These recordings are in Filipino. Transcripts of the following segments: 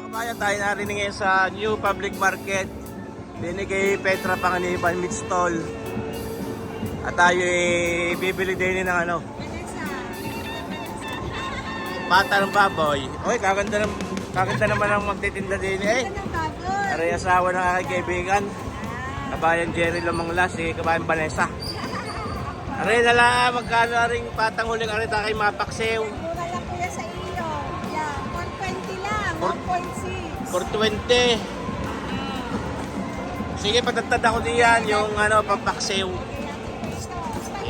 Kabayan, tayo narinig ngayon sa New Public Market. Binigay Petra Panganiban Meat Stall. At tayo bibili din ng ano, pata ng baboy. Oy, kaganda naman ang magtitinda din eh. Aray asawa ng aking kaibigan. Kabayan Jerry Lamanglas, si Kabayan Vanessa. Aray nala, magkano rin patang huling aray tayo mapaksiw. Mura lang po yan sa iyo. Yan, 120 lang, 1.6. 420. Sige, patatad ako diyan yung ano, pampaksiw.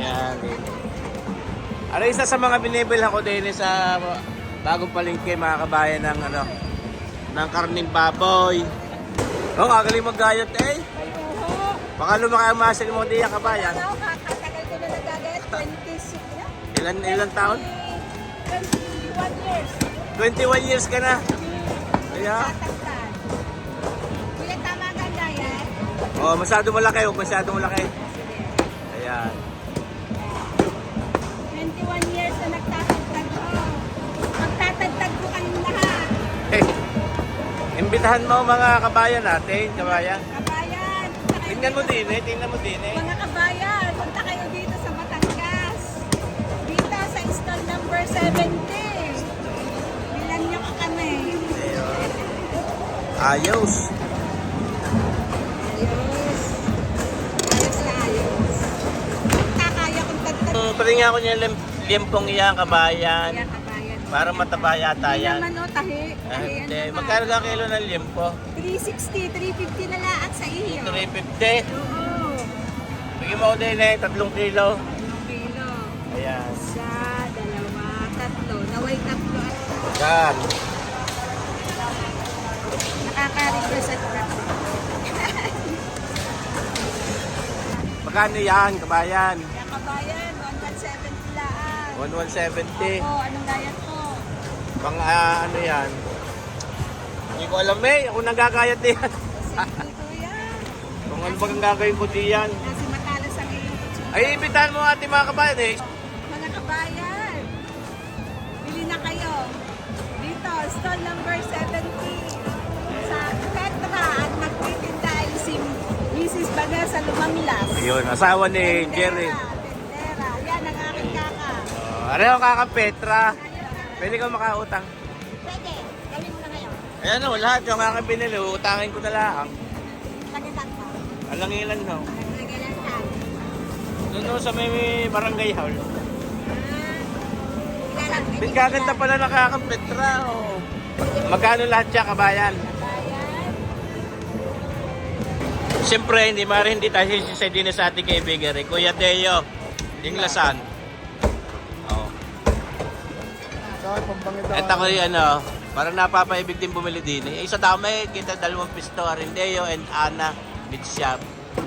Yan. Ano isa sa mga binibilhan ko din sa bagong palengke mga kabayan ng ano, ng karning baboy. Oh, kagaling mag-gayat eh. Baka lumaki ang muscle mo diyan kabayan. Katagal ko na nagagayat, 26 na. Ilan taon? 21 years. 21 years ka na. Kaya? Tatagtan. Kuya, tama ka gayat? Oh, masyado malaki, masyado malaki. Ayan. 21 years na nagtatagtag ko. Magtatagtag ko kayong lahat. Eh, imbitahan mo mga kabayan natin, kabayan. Kabayan, punta kayo Tingnan mo dito. din eh, tingnan mo din eh. Mga kabayan, punta kayo dito sa Batangas. Dito sa stall number 70. Bilan nyo ka kami. Ayos. Ayos. Ayos na ayos. Kakaya kong tagtag. Palinga ako niya liempong iyan, kabayan. Kaya kabayan. Para mataba yata Hindi yan. naman o, tahi. Ah, Tahi, hindi. ano Magkano naman. ka kilo ng liempo? 360, 350 na lahat sa iyo. 350. Oo. Bigyan mo ko din eh, 3 kilo. 1 kilo. Ayan. Isa, dalawa, tatlo. Naway tatlo. Yan. Nakaka-request at tatlo. Magkano yan, kabayan? Kaya kabayan, 170 laan. 1170. Oo, anong diet mo? Pang ano yan? Hindi ko alam eh, ako nagkakayat din yan. Kasi dito yan. Kung ano bang gagawin ko diyan. Kasi matalas ang iyong kutsura. Ay, ibitahan mo ating mga kabayan eh. Mga kabayan, bili na kayo. Dito, stall number 70. Sa Petra at magtitinda ay si Mrs. Vanessa Lumanglas. Ayun, asawa ni Jerry. Tendera. Yan ang aking kaka. Areho kaka Petra. Pwede ka makautang. Pwede. Gawin mo na ngayon. Ayan o, lahat yung aking pinili, utangin ko na lang. Tagitan mo. Alang ilan no? Nagagalan ka. Doon sa may barangay hall. Ilalang. Bigaganda pala na kakang Petra. Oh. Magkano lahat siya, kabayan? Kabayan. Siyempre, hindi tayo sisisay din sa ating kaibigan. Kuya Teo, Inglasan. Oh. Ito ko yung ano, parang napapaibig din bumili din. Isa dami, kita 2 pisto, Arindeo and Ana Meat Shop.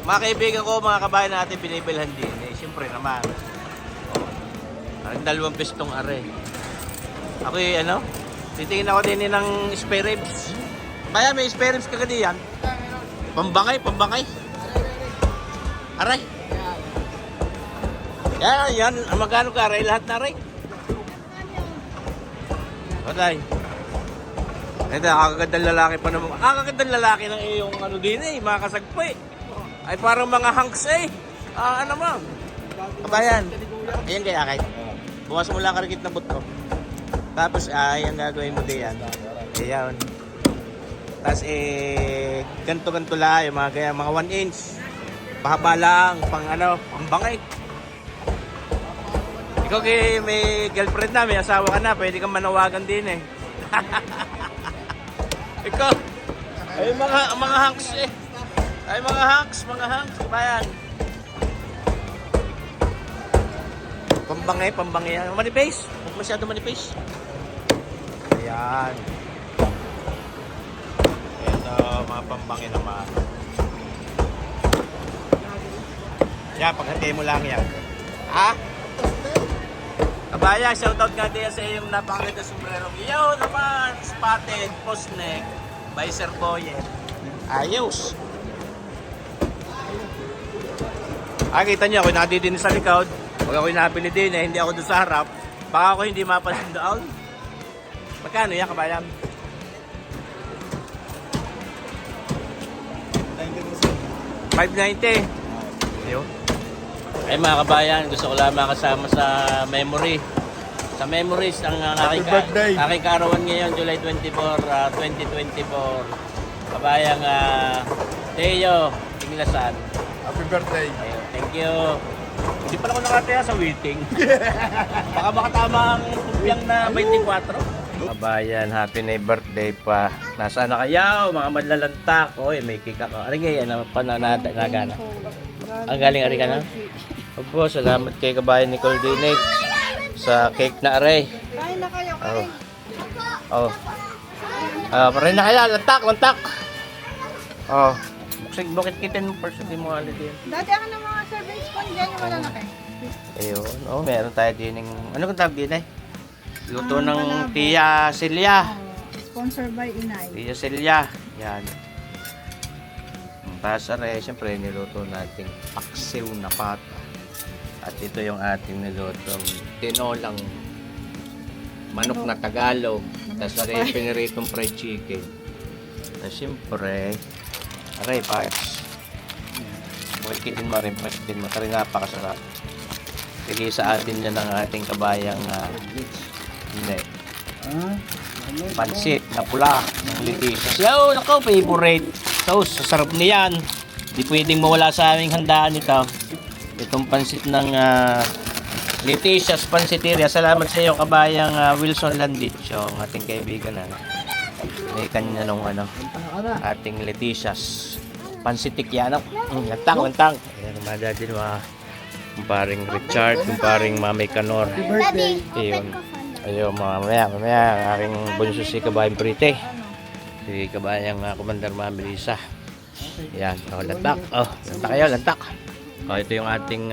Mga kaibigan ko, mga kabayan natin, binibilhan din. Siyempre naman. Oh. Parang 2 pistong are. Ako yung ano, titingin ako din ng spare ribs. Kaya may spare ribs kagadi yan. Pambangay. Aray. Yan. Magkano ka, aray? Lahat na aray. Patay. Ito, kakagandang lalaki pa naman. Kakagandang lalaki ng iyong ano din eh, mga kasagpo eh. Ay parang mga hunks eh. Ano mo? Kabayan. Ayan kaya kahit. Bukas mo lang karikit na buto. Tapos ang gagawin mo diyan. Ayan. Tapos ganto-ganto lang yung mga kaya mga 1 inch. Pahaba lang pang ano, pang bangay. Ikaw may girlfriend na, may asawa ka na, pwede kang manawagan din eh. Ikaw. Ay mga hunks eh. Ay mga hunks, kabayan. Pambangay yan. Manipis. Huwag masyado manipis. Ayan. Ito, mga pambangay naman. Yan, paghati mo lang yan. Ha? Kabayan, shoutout nga din sa iyong napakaganda sombrero. Iyo naman, spotted, post neck, by Sir Boye. Ayos. Kita niyo, ako nakadidin sa likod. Pag ako'y nabili din hindi ako doon sa harap. Baka ako hindi mapasin doon. Magkano yan, kabayan? 590. Ayun. Ay mga kabayan, gusto ko lang makasama sa memory. Sa memories ang aking, aking kaarawan ngayon, July 24, 2024. Kabayang Teo Tinglasan. Happy birthday. Ayun, thank you. Hindi pa ako nakataya sa waiting. Baka makatama ang tubyang na 24. Kabayan, happy na birthday pa. Nasaan na kayo, mga madlalantak? Oy, may cake ako. Ano ganyan, pananagana? Ang galing ari ka na? Opo, salamat kay kabayan Nicole Dinig sa cake na aray. Kain na kayo, kain. Oh. Parin na kaya, lantak. Oh. Bakit kitin mo first, hindi mo alit yun. Dati ako ng mga serving spoon dyan, yung malalaki. Ayun, oh, meron tayo din ng, ano kung tawag din eh? Luto ng Tia Celia. Sponsored by Inay. Tia Celia. Yan. Para sa siyempre niluto nating paksiw na pata. At ito yung ating nilutong tinolang manok na Tagalog. Tapos aray piniritong fried chicken. Na siyempre, aray parts. Bukitin mo rin, bukitin mo. Tari napakasarap. Bigay sa atin yan ng ating kabayang hindi. Pansit na pula ng litis. Yo, nako, favorite. So, sarap niyan. Di pwedeng mawala sa aming handaan ito. Itong pansit ng Letitia's Pansiteria. Salamat sa iyo, kabayang Wilson Landich, ang ating kaibigan. May kanya nung ating Letitia's Pansitikiano. Lantang. Ayan, mga din kumparing Richard, kumparing Mamay Canor. Ayun. Ayun, mamaya, ang aking bunso si kabayang Brite. Si kabayang Commander Mami Lisa. Ayan, lantak. Lantak kayo, lantak. Ito yung ating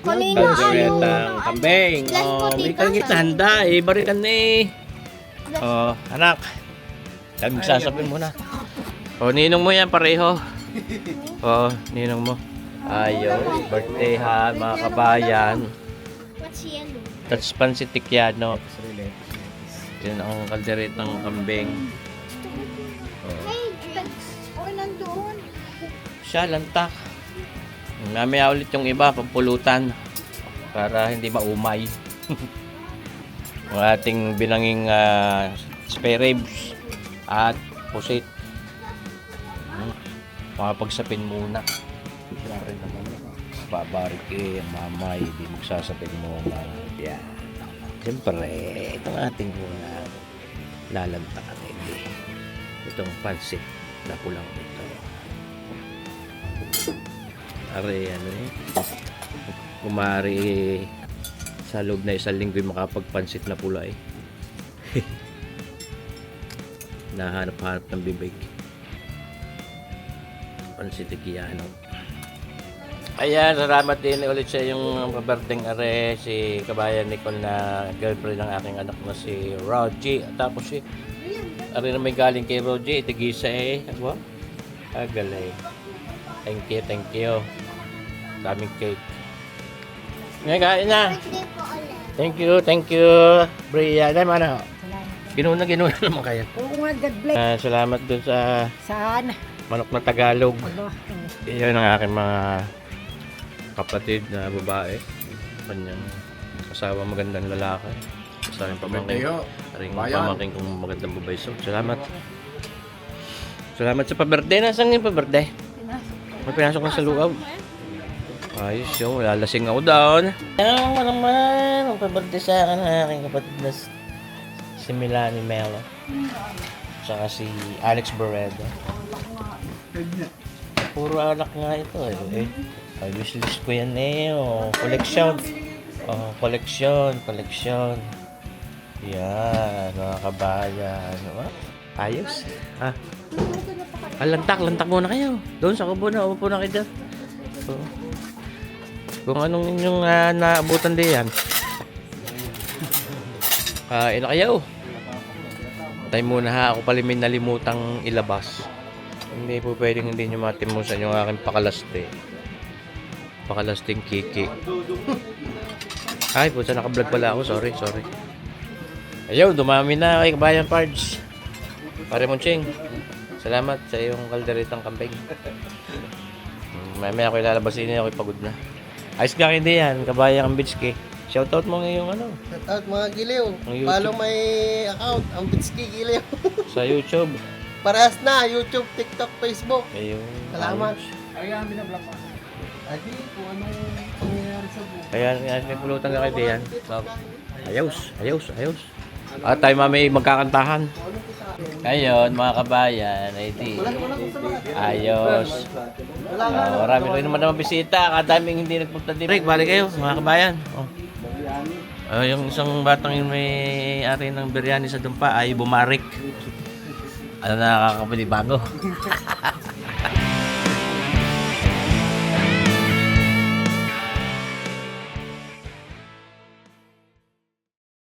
kalderetang kambing. May kalgit na handa. Barikan na anak. Kami magsasapin muna. Ninong mo yan pareho. Ninong mo. Ayun, birthday ha, mga kabayan. What's yellow? That's Pansitikiano. Yun ang kalderetang kambing. Hey, Okay, nandoon. Siya, lantak. Mamaya ulit yung iba, pampulutan. Para hindi maumay. Ang ating binanging spare ribs at pusit. Makapagsapin muna. Siyempre naman, babarik ang mamay, di magsasapin muna. Yan. Siyempre, itong ating muna lalantakan. Itong pansit na pulang ito. Are, kumari sa loob na isang linggo makapagpansit na pula nahanap-hanap ng bibig. Pansitikiano. Ayan, salamat din ulit sa yung kaberdeng are, si kabayan Nicole na girlfriend ng aking anak na si Rogie. Tapos si are na may galing kay Rogie, itigisa Wow. Galing. Thank you. Daming cake. Ngayon, kain na. birthday po ulit. Thank you. Bria, ano? Ginuna naman kayo. Oo nga, God bless. Salamat dun sa Sana. manok na Tagalog. Iyon ang aking mga kapatid na babae. Kanyang asawa magandang lalaki. Sa aking pamangkin. Aring pamangkin kong magandang babae. So, salamat. Salamat sa pa-birthday. Nasaan yung pa-birthday? May pinasok na sa loob. Ayos yun. Lalasing ako doon. Ano naman? Ang pa-birthday sa akin ang aking kapatid na si Melanie Melo. Tsaka si Alex Barredo. Puro anak nga ito Ay, wishlist ko yan Collection. Collection. Yan, mga kabayan. Ayos. Lantak muna kayo. Doon sa kubo na, upo na kayo dyan. Kung anong inyong naabutan diyan. Kain na kayo. Tayo muna ha, ako pala may nalimutang ilabas. Hindi po pwedeng hindi nyo matimusan yung aking pakalasting kiki. Ay, puta, naka-vlog pala ako. Sorry. Ayun, dumami na kay Kabayan Pards. Pare Monching, salamat sa iyong kalderetang kambing. Mamaya ako ilalabasin niya, ako'y pagod na. Ayos ka hindi yan, kabayang ang Bitski. Shoutout mo ngayong ano, Shout out mga giliw. Ang YouTube. Follow my account, ang Bitski Giliw. sa YouTube. Parehas na, YouTube, TikTok, Facebook. Ayun. Salamat. Ayan, binablog ko. Adi, kung ano nangyayari sa buhay. Kaya may pulutan ka kay Dian. Ayos. At tayo mamay magkakantahan. Ayun, mga kabayan, ay di. Ayos. Marami rin naman bisita. Kadaming hindi nagpunta din. Rick, balik kayo, mga kabayan. Oh. Yung isang batang yung may ari ng biryani sa dumpa ay bumarik. Ano nakakapanibago?